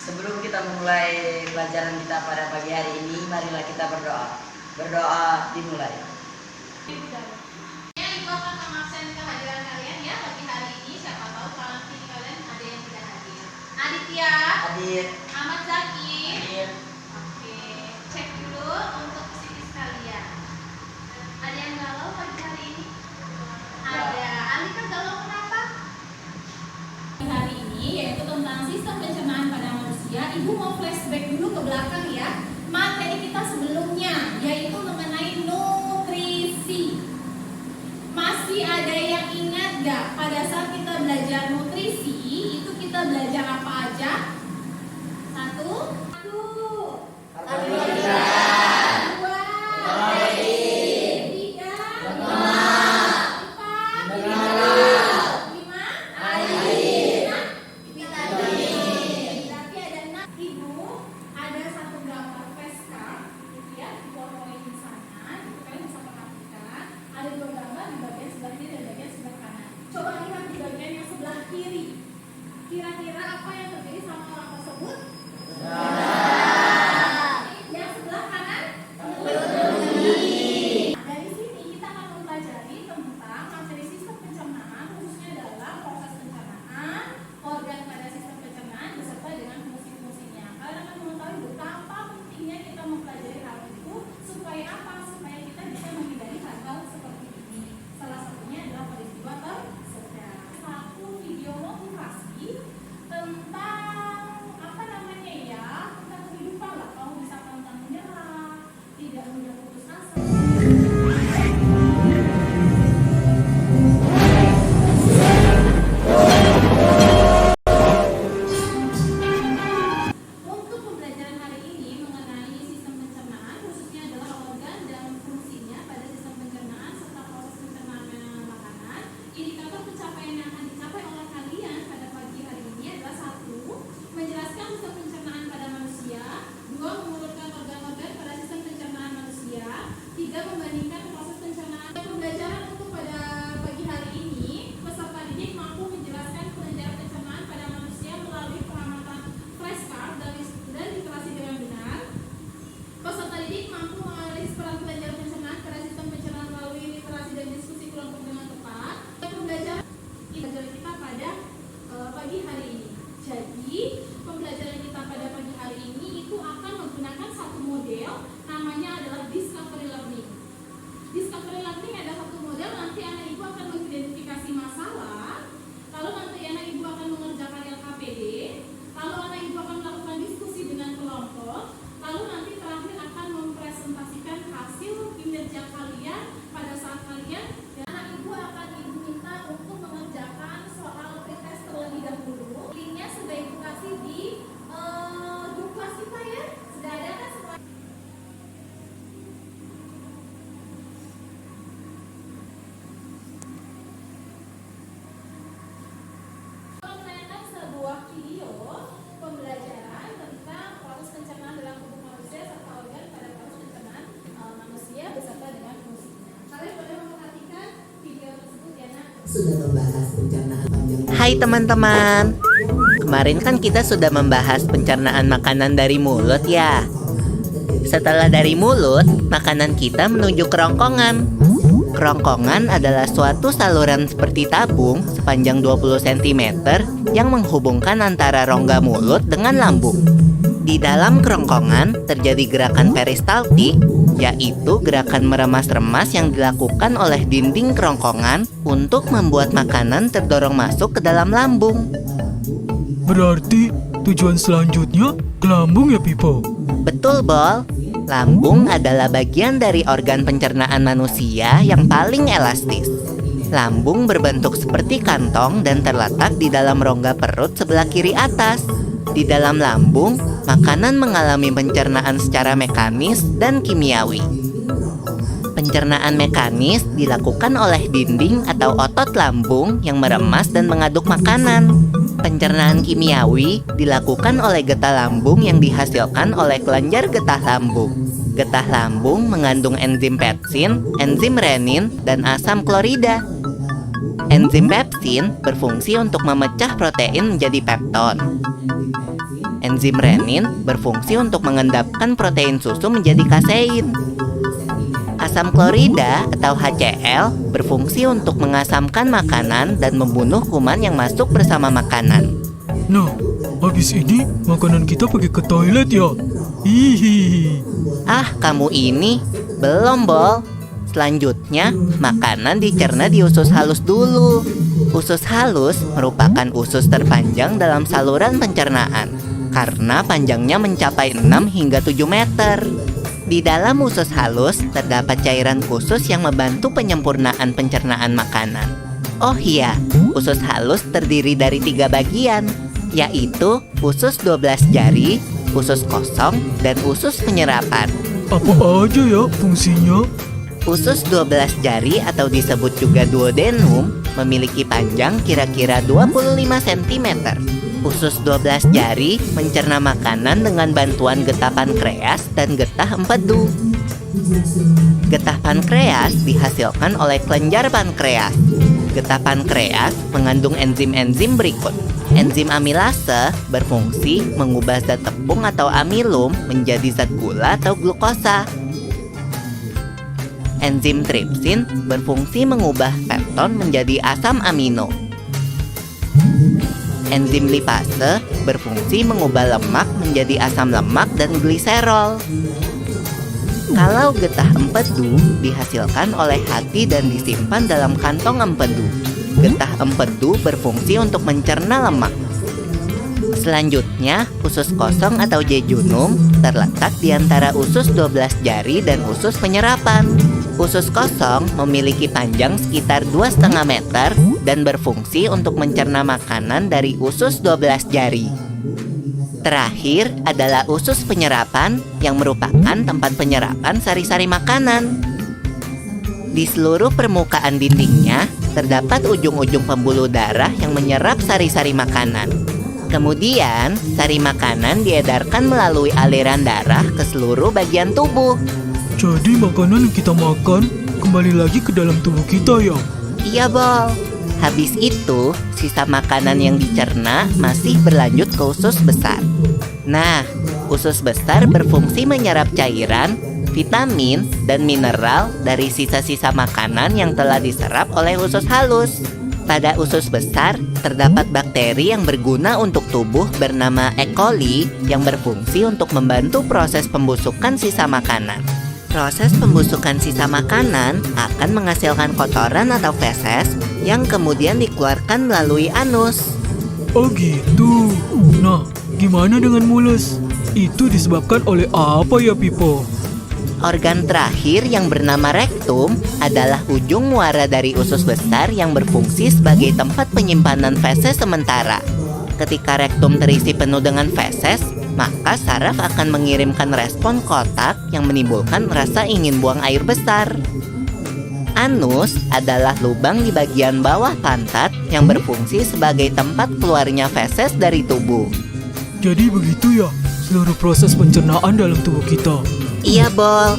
Sebelum kita memulai pelajaran kita pada pagi hari ini, marilah kita berdoa. Berdoa dimulai. Ibu akan mengabsen kehadiran kalian ya pagi hari ini. Siapa tahu kalau nanti kalian ada yang tidak hadir. Aditya, Hadir. Ahmad Zaki. Hadir. Oke, cek dulu untuk psikis kalian. Ada yang galau pagi hari ini? Ada. Alika galau kenapa? Hari ini yaitu tentang sistem pencernaan pada manusia. Ibu mau flashback dulu ke belakang ya. Materi kita sebelumnya yaitu mengenai nutrisi. Masih ada yang ingat gak pada saat kita belajar nutrisi itu kita belajar apa aja? Satu, Karbohidrat. dua, Protein. tiga, Lemak. empat, Mineral. lima, Air. vitamin. Berarti ada 6. Ibu ada satu gambar flashcard gitu ya, difotoin di sana, gitu kalian bisa perhatikan. Ada dua gambar di bagian sebelah kiri dan bagian sebelah kanan. Coba lihat di bagian yang sebelah kiri. Kira-kira apa yang terjadi sama orang tersebut? Yang sebelah kanan? Dari sini kita akan mempelajari tentang materi sistem pencernaan, khususnya adalah proses pencernaan, organ pada sistem pencernaan beserta dengan fungsi-fungsinya. Kalian akan mengetahui betapa pentingnya kita mempelajari hal itu supaya apa? Supaya kita bisa menghindari hal-hal seperti ini. Salah satunya adalah peristiwa tersedang. Satu video motivasi tentang apa namanya ya? Tentang kehidupan lah. Kamu bisa pantang menyerah, tidak mudah putus asa. Untuk pembelajaran hari ini mengenai sistem pencernaan, khususnya adalah organ dan fungsinya pada sistem pencernaan serta proses pencernaan makanan. Indikator pencapaian yang akan dicapai oleh kalian pada pagi hari ini adalah 1. Menjelaskan sistem pencernaan pada manusia. 2. Mengurutkan organ-organ pada sistem pencernaan manusia. 3. Membandingkan proses pencernaan. Pembelajaran untuk pada pagi hari ini, peserta didik mampu menjelaskan penjara pencernaan pada manusia melalui pengamatan flashcard dan literasi dengan benar. Peserta didik mampu menganalisis peran penjara pencernaan pada sistem pencernaan melalui literasi dan diskusi kelompok dengan tepat. Pembelajaran kita pada pagi hari ini. Jadi pembelajaran kita pada pagi hari ini itu akan menggunakan satu model, namanya adalah discovery learning. Discovery learning ada satu model, nanti anak ibu akan mengidentifikasi masalah, lalu nanti anak ibu akan mengerjakan LKPD, lalu anak ibu akan melakukan diskusi dengan kelompok, lalu nanti terakhir akan mempresentasikan hasil kinerja kalian pada saat kalian, dan anak ibu akan ibu minta untuk mengerjakan soal pretest terlebih dahulu. Linknya sudah ibu kasih di grup kelas kita ya, sudah ada kan semua? Menayangkan sebuah video pembelajaran tentang proses pencernaan dalam tubuh manusia serta organ pada proses pencernaan manusia beserta dengan fungsinya. Kalian boleh memperhatikan video tersebut ya nak? Sudah membahas pencernaan panjang. Hai teman-teman, kemarin kan kita sudah membahas pencernaan makanan dari mulut ya. Setelah dari mulut, makanan kita menuju kerongkongan. Kerongkongan adalah suatu saluran seperti tabung sepanjang 20 cm yang menghubungkan antara rongga mulut dengan lambung. Di dalam kerongkongan terjadi gerakan peristaltik, yaitu gerakan meremas-remas yang dilakukan oleh dinding kerongkongan untuk membuat makanan terdorong masuk ke dalam lambung. Berarti tujuan selanjutnya ke lambung ya, Pipo? Betul, Bol. Lambung adalah bagian dari organ pencernaan manusia yang paling elastis. Lambung berbentuk seperti kantong dan terletak di dalam rongga perut sebelah kiri atas. Di dalam lambung, makanan mengalami pencernaan secara mekanis dan kimiawi. Pencernaan mekanis dilakukan oleh dinding atau otot lambung yang meremas dan mengaduk makanan. Pencernaan kimiawi dilakukan oleh getah lambung yang dihasilkan oleh kelenjar getah lambung. Getah lambung mengandung enzim pepsin, enzim renin, dan asam klorida. Enzim pepsin berfungsi untuk memecah protein menjadi pepton. Enzim renin berfungsi untuk mengendapkan protein susu menjadi kasein. Asam klorida atau HCl berfungsi untuk mengasamkan makanan dan membunuh kuman yang masuk bersama makanan. Nah, habis ini makanan kita pergi ke toilet ya. Hihihi. Ah, kamu ini belum, Bol. Selanjutnya, makanan dicerna di usus halus dulu. Usus halus merupakan usus terpanjang dalam saluran pencernaan karena panjangnya mencapai 6 hingga 7 meter. Di dalam usus halus terdapat cairan khusus yang membantu penyempurnaan pencernaan makanan. Oh iya, usus halus terdiri dari 3 bagian, yaitu usus 12 jari, usus kosong, dan usus penyerapan. Apa aja ya fungsinya? Usus 12 jari atau disebut juga duodenum memiliki panjang kira-kira 25 cm. Usus 12 jari mencerna makanan dengan bantuan getah pankreas dan getah empedu. Getah pankreas dihasilkan oleh kelenjar pankreas. Getah pankreas mengandung enzim-enzim berikut. Enzim amilase berfungsi mengubah zat tepung atau amilum menjadi zat gula atau glukosa. Enzim tripsin berfungsi mengubah pepton menjadi asam amino. Enzim lipase berfungsi mengubah lemak menjadi asam lemak dan gliserol. Kalau getah empedu dihasilkan oleh hati dan disimpan dalam kantong empedu. Getah empedu berfungsi untuk mencerna lemak. Selanjutnya, usus kosong atau jejunum terletak di antara usus 12 jari dan usus penyerapan. Usus kosong memiliki panjang sekitar 2,5 meter dan berfungsi untuk mencerna makanan dari usus 12 jari. Terakhir adalah usus penyerapan yang merupakan tempat penyerapan sari-sari makanan. Di seluruh permukaan dindingnya terdapat ujung-ujung pembuluh darah yang menyerap sari-sari makanan. Kemudian, sari makanan diedarkan melalui aliran darah ke seluruh bagian tubuh. Jadi makanan yang kita makan kembali lagi ke dalam tubuh kita ya? Iya, Bol. Habis itu, sisa makanan yang dicerna masih berlanjut ke usus besar. Nah, usus besar berfungsi menyerap cairan, vitamin, dan mineral dari sisa-sisa makanan yang telah diserap oleh usus halus. Pada usus besar, terdapat bakteri yang berguna untuk tubuh bernama E. coli yang berfungsi untuk membantu proses pembusukan sisa makanan. Proses pembusukan sisa makanan akan menghasilkan kotoran atau feses yang kemudian dikeluarkan melalui anus. Oh gitu. Nah, gimana dengan mulus? Itu disebabkan oleh apa ya, Pipo? Organ terakhir yang bernama rektum adalah ujung muara dari usus besar yang berfungsi sebagai tempat penyimpanan feses sementara. Ketika rektum terisi penuh dengan feses, maka saraf akan mengirimkan respon kotak yang menimbulkan rasa ingin buang air besar. Anus adalah lubang di bagian bawah pantat yang berfungsi sebagai tempat keluarnya feses dari tubuh. Jadi begitu ya, seluruh proses pencernaan dalam tubuh kita. Iya, Bol.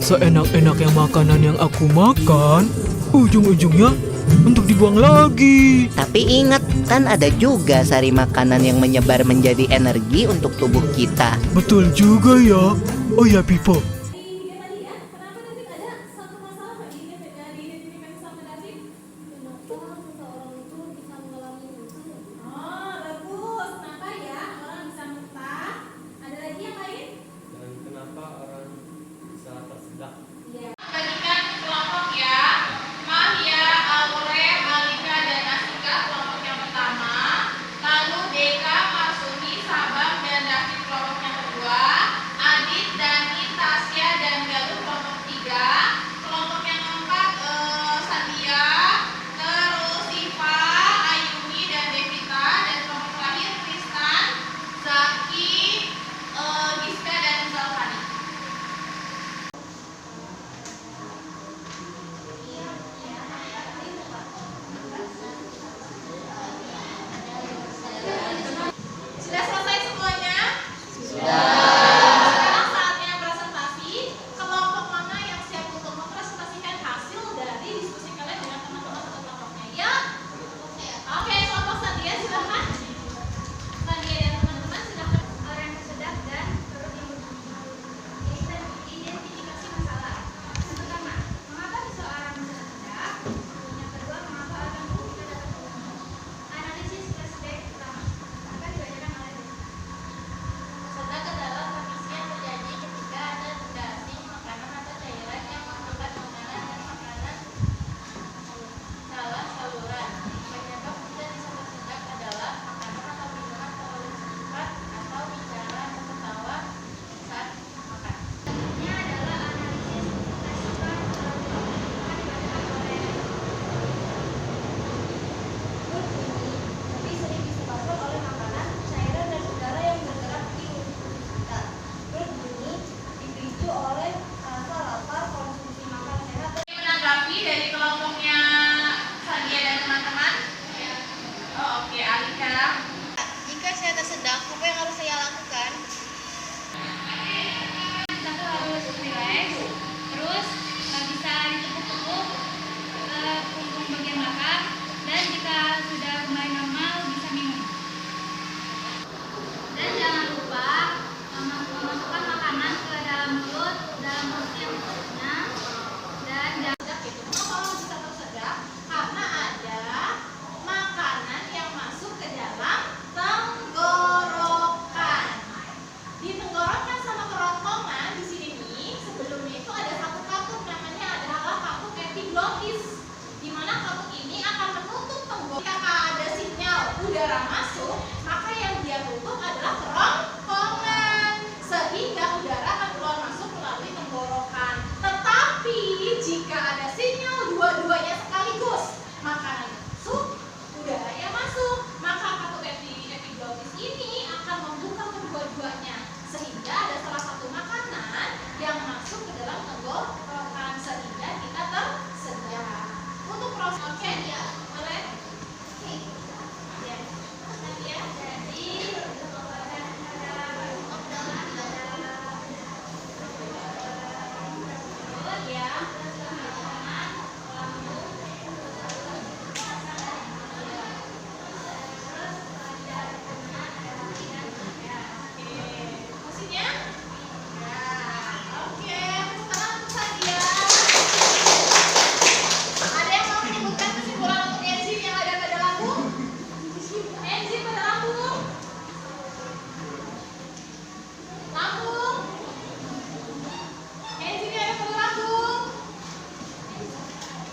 Seenak-enaknya makanan yang aku makan, ujung-ujungnya untuk dibuang lagi. Tapi ingat, kan ada juga sari makanan yang menyebar menjadi energi untuk tubuh kita. Betul juga ya. Oh ya, Pipo. Di video tadi ya, kenapa David ada satu masalah Pak diidentifikasi sama David? Kenapa seseorang itu bisa mengalami muntah? Oh, bagus. Kenapa ya orang bisa muntah? Ada lagi yang lain? Dan kenapa orang bisa tersedak? Iya. Bagikan kelompok ya. Mahia, Aurel, Alika, dan Asika kelompok yang pertama. Lalu Deka, Marsumi, Sabang, dan David kelompok yang kedua. Adit, Dani, Tasya, aku, apa yang harus saya lakukan? Kita tuh harus relax, terus bisa ditekuk-tekuk punggung bagian belakang, dan jika sudah mulai normal bisa minum. Dan jangan lupa memasukkan makanan ke dalam mulut yang tersedia, dan jangan gitu. Kenapa orang bisa tersedak? Karena ada makanan yang masuk ke dalam tenggorokan. Di tenggorokan sama kerongkongan di sini nih, sebelumnya itu ada satu katup, namanya adalah katup epiglottis, di mana katup ini akan menutup tenggorokan. Jika ada sinyal udara masuk, maka yang dia tutup adalah kerongkongan, sehingga udara akan keluar masuk melalui tenggorokan. Tetapi jika ada sinyal dua-duanya sekaligus, makanan masuk, udaranya masuk, maka katup epiglottis ini akan membuka kedua-duanya, sehingga ada salah satu makanan yang masuk ke dalam tenggorokan, sehingga kita tersedia. Untuk proses, oke ya, boleh? Oke. Ya. Nanti ya, jadi ya. Maksudnya? Ya, oke. Tepuk tangan ya. Ada yang mau menyebutkan kesimpulan untuk enzim yang ada pada lambung? Enzim pada lambung. Lambung. Enzim yang ada pada lambung.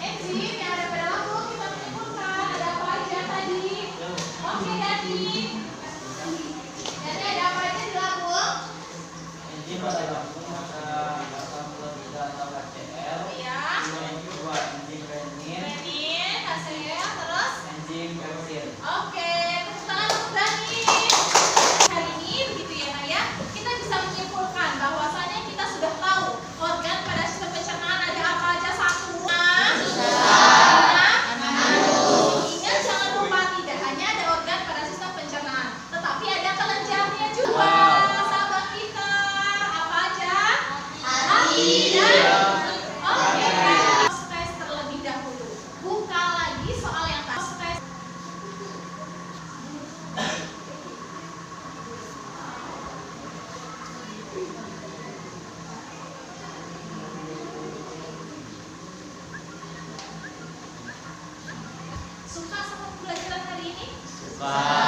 Enzim yang ada pada lambung kita menyebutkan ada apa aja tadi? Oke, Dani. Dani, ada apa aja di lambung? Enzim pada lambung ada asam chlorida atau HCl. Iya. Yang kedua enzim renin, Renin, hasilnya terus. enzim pepsin. Oke, tepuk tangan untuk Dani. Hari ini begitu ya Naya, kita bisa menyimpulkan bahwasanya kita sudah tahu organ pada sistem pencernaan ada apa aja. Satu, ingat jangan lupa tidak hanya ada organ pada sistem pencernaan, tetapi ada kelenjarnya juga. Sahabat kita, apa aja? Hati dan oke, tes terlebih dahulu. Buka lagi soal yang tadi. Suka sama pembelajaran hari ini? Suka.